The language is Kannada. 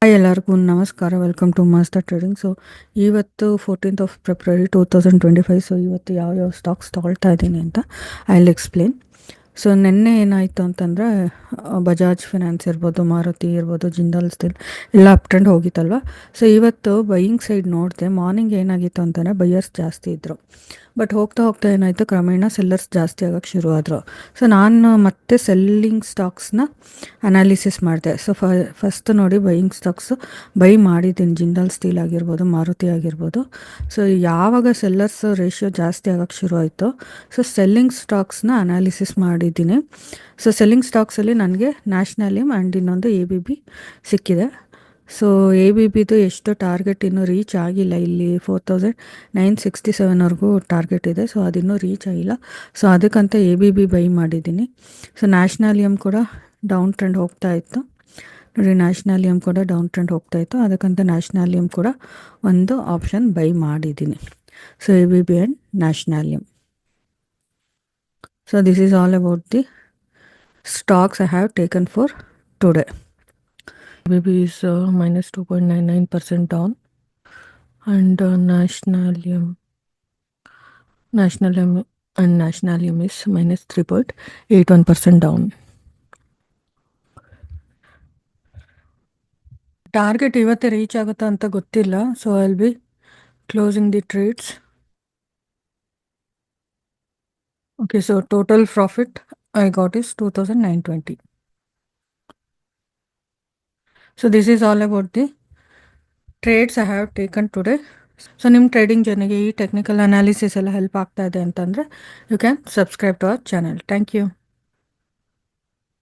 ಹಾಯ್ ಎಲ್ಲರಿಗೂ ನಮಸ್ಕಾರ. Welcome to master trading. So ಇವತ್ತು 14th ಆಫ್ ಫೆಬ್ರವರಿ 2025. ಸೊ ಇವತ್ತು ಯಾವ ಸ್ಟಾಕ್ಸ್ ತೊಗೊಳ್ತಾ ಇದ್ದೀನಿ ಅಂತ ಐ ವಿಲ್ ಎಕ್ಸ್ಪ್ಲೇನ್. ಸೊ ನಿನ್ನೆ ಏನಾಯಿತು ಅಂತಂದರೆ ಬಜಾಜ್ ಫಿನಾನ್ಸ್ ಇರ್ಬೋದು, ಮಾರುತಿ ಇರ್ಬೋದು, ಜಿಂದಾಲ್ ಸ್ಟೀಲ್ ಎಲ್ಲ ಅಪ್ ಟ್ರೆಂಡ್ ಹೋಗಿತ್ತಲ್ವ. ಸೊ ಇವತ್ತು ಬೈಯಿಂಗ್ ಸೈಡ್ ನೋಡಿದೆ. ಮಾರ್ನಿಂಗ್ ಏನಾಗಿತ್ತು ಅಂತಂದರೆ ಬೈಯರ್ಸ್ ಜಾಸ್ತಿ ಇದ್ದರು. ಬಟ್ ಹೋಗ್ತಾ ಹೋಗ್ತಾ ಏನಾಯಿತು, ಕ್ರಮೇಣ ಸೆಲ್ಲರ್ಸ್ ಜಾಸ್ತಿ ಆಗೋಕ್ಕೆ ಶುರು ಆದರು. ಸೊ ನಾನು ಮತ್ತೆ ಸೆಲ್ಲಿಂಗ್ ಸ್ಟಾಕ್ಸ್ನ ಅನಾಲಿಸಿಸ್ ಮಾಡಿದೆ. ಸೊ ಫಸ್ಟ್ ನೋಡಿ ಬೈಯಿಂಗ್ ಸ್ಟಾಕ್ಸು ಬೈ ಮಾಡಿದ್ದೀನಿ. ಜಿಂದಾಲ್ ಸ್ಟೀಲ್ ಆಗಿರ್ಬೋದು, ಮಾರುತಿ ಆಗಿರ್ಬೋದು. ಸೊ ಯಾವಾಗ ಸೆಲ್ಲರ್ಸ್ ರೇಷಿಯೋ ಜಾಸ್ತಿ ಆಗೋಕ್ಕೆ ಶುರು ಆಯಿತು, ಸೊ ಸೆಲ್ಲಿಂಗ್ ಸ್ಟಾಕ್ಸ್ನ ಅನಾಲಿಸಿಸ್ ಮಾಡಿದ್ದೀನಿ. ಸೊ ಸೆಲ್ಲಿಂಗ್ ಸ್ಟಾಕ್ಸಲ್ಲಿ ನನಗೆ ನ್ಯಾಷನಲಿಯಮ್ ಆ್ಯಂಡ್ ಇನ್ನೊಂದು ABB ಸಿಕ್ಕಿದೆ. ಸೊ ABBದು ಎಷ್ಟು ಟಾರ್ಗೆಟ್ ಇನ್ನೂ ರೀಚ್ ಆಗಿಲ್ಲ. ಇಲ್ಲಿ 4967ವರೆಗೂ ಟಾರ್ಗೆಟ್ ಇದೆ. ಸೊ ಅದಿನ್ನೂ ರೀಚ್ ಆಗಿಲ್ಲ. ಸೊ ಅದಕ್ಕಂತ ABB ಬೈ ಮಾಡಿದ್ದೀನಿ. ಸೊ ನ್ಯಾಷನಲಿಯಮ್ ಕೂಡ ಡೌನ್ ಟ್ರೆಂಡ್ ಹೋಗ್ತಾ ಇತ್ತು ನೋಡಿ. ನ್ಯಾಷನಲಿಯಮ್ ಕೂಡ ಡೌನ್ ಟ್ರೆಂಡ್ ಹೋಗ್ತಾ ಇತ್ತು. ಅದಕ್ಕಂತ ನ್ಯಾಷನಲಿಯಮ್ ಕೂಡ ಒಂದು ಆಪ್ಷನ್ ಬೈ ಮಾಡಿದ್ದೀನಿ. ಸೊ ABB ಆ್ಯಂಡ್ ನ್ಯಾಷನಲಿಯಮ್. So this is all about the stocks I have taken for today. ABB is minus 2.99% down, and Nationalium is minus 3.81% down. Target ಇವತ್ತೇ ರೀಚ್ ಆಗುತ್ತಾ ಅಂತ ಗೊತ್ತಿಲ್ಲ. So I will be closing the trades. Okay, so total profit I got is 2,920. So this is all about the trades I have taken today. So ನಿಮ್ಮ ಟ್ರೇಡಿಂಗ್ ಜರ್ನಿಗೆ ಈ ಟೆಕ್ನಿಕಲ್ ಅನಾಲಿಸಿಸ್ ಎಲ್ಲ ಹೆಲ್ಪ್ ಆಗ್ತಾ ಇದೆ ಅಂತಂದರೆ you can subscribe to our channel. Thank you.